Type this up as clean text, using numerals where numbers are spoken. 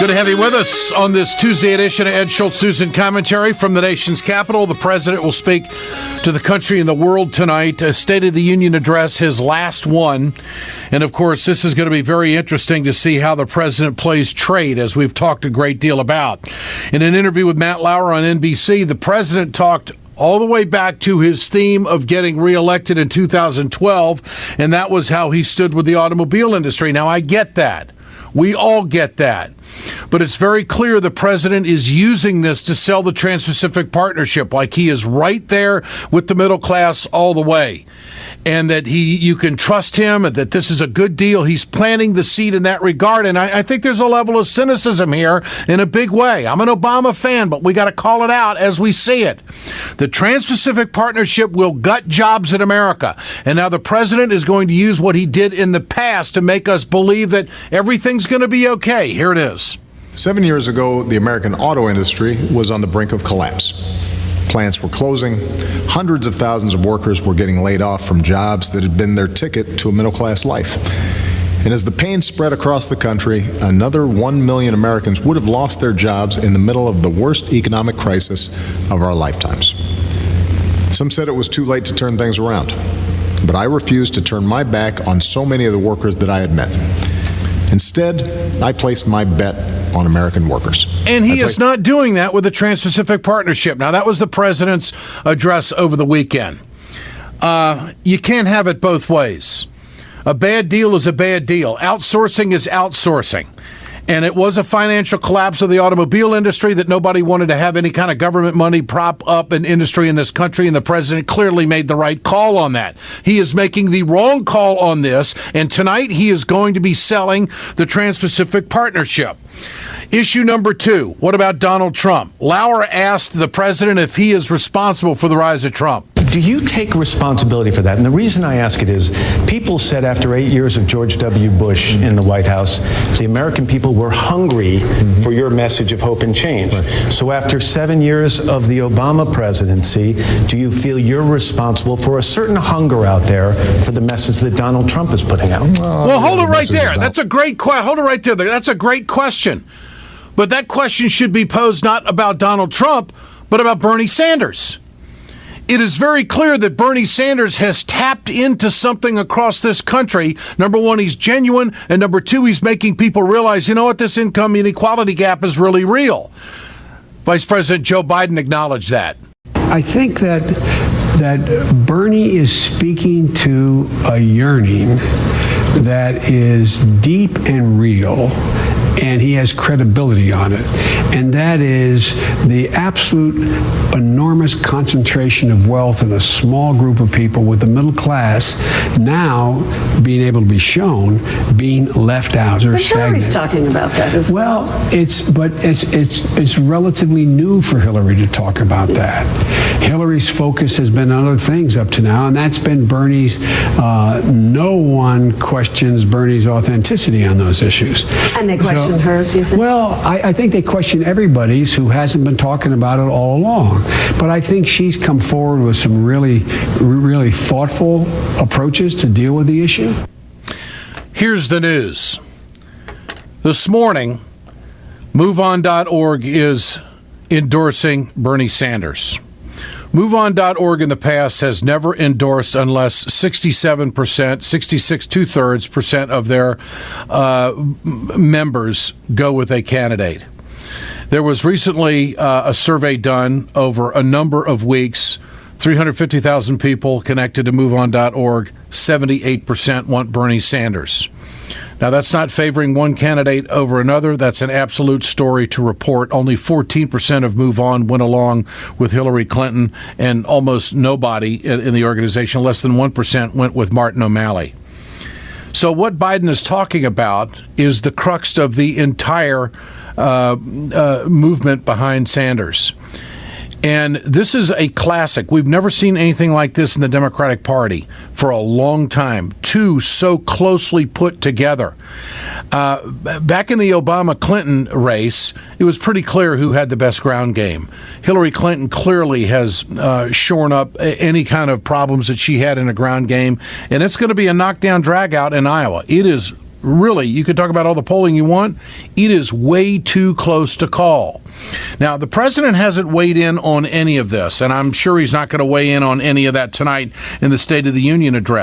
Good to have you with us on this Tuesday edition of Ed Schultz News and Commentary from the nation's capital. The president will speak to the country and the world tonight, a State of the Union address, his last one. And, of course, this is going to be very interesting to see how the president plays trade, as we've talked a great deal about. In an interview with Matt Lauer on NBC, the president talked all the way back to his theme of getting reelected in 2012, and that was how he stood with the automobile industry. Now, I get that. We all get that. But it's very clear the president is using this to sell the Trans-Pacific Partnership, like he is right there with the middle class all the way. And that you can trust him, and that this is a good deal. He's planting the seed in that regard. And I think there's a level of cynicism here in a big way. I'm an Obama fan, but we got to call it out as we see it. The Trans-Pacific Partnership will gut jobs in America. And now the president is going to use what he did in the past to make us believe that everything's going to be okay. Here it is. 7 years ago, the American auto industry was on the brink of collapse. Plants were closing. Hundreds of thousands of workers were getting laid off from jobs that had been their ticket to a middle-class life. And as the pain spread across the country, another 1 million Americans would have lost their jobs in the middle of the worst economic crisis of our lifetimes. Some said it was too late to turn things around, but I refused to turn my back on so many of the workers that I had met. Instead, I placed my bet on American workers. And he is not doing that with the Trans-Pacific Partnership. Now, that was the president's address over the weekend. You can't have it both ways. A bad deal is a bad deal. Outsourcing is outsourcing. And it was a financial collapse of the automobile industry that nobody wanted to have any kind of government money prop up an industry in this country, and the president clearly made the right call on that. He is making the wrong call on this, and tonight he is going to be selling the Trans-Pacific Partnership. Issue number 2, what about Donald Trump? Lauer asked the president if he is responsible for the rise of Trump. Do you take responsibility for that? And the reason I ask it is, people said after 8 years of George W. Bush in the White House, the American people were hungry for your message of hope and change. So after 7 years of the Obama presidency, do you feel you're responsible for a certain hunger out there for the message that Donald Trump is putting out? Well, hold it right there. That's a great question. Hold it right there. That's a great question. But that question should be posed not about Donald Trump, but about Bernie Sanders. It is very clear that Bernie Sanders has tapped into something across this country. Number one, he's genuine. And number two, he's making people realize, you know what, this income inequality gap is really real. Vice President Joe Biden acknowledged that. I think that Bernie is speaking to a yearning that is deep and real, and he has credibility on it. And that is the absolute enormous concentration of wealth in a small group of people, with the middle class now being able to be shown being left out or but stagnant. Hillary's talking about that as well. It's relatively new for Hillary to talk about that. Hillary's focus has been on other things up to now, and that's been Bernie's. No one questions Bernie's authenticity on those issues. And they question hers, you think? Well, I think they question everybody's who hasn't been talking about it all along. But I think she's come forward with some really, really thoughtful approaches to deal with the issue. Here's the news. This morning, MoveOn.org is endorsing Bernie Sanders. MoveOn.org in the past has never endorsed unless 67%, 66 2/3% of their members go with a candidate. There was recently a survey done over a number of weeks. 350,000 people connected to MoveOn.org. 78% want Bernie Sanders. Now, that's not favoring one candidate over another. That's an absolute story to report. Only 14% of Move On went along with Hillary Clinton, and almost nobody in the organization, less than 1%, went with Martin O'Malley. So what Biden is talking about is the crux of the entire movement behind Sanders. And this is a classic. We've never seen anything like this in the Democratic Party for a long time. Two so closely put together. Back in the Obama-Clinton race, it was pretty clear who had the best ground game. Hillary Clinton clearly has shorn up any kind of problems that she had in a ground game, and it's going to be a knockdown drag-out in Iowa. It is really, you could talk about all the polling you want. It is way too close to call. Now, the president hasn't weighed in on any of this, and I'm sure he's not going to weigh in on any of that tonight in the State of the Union address.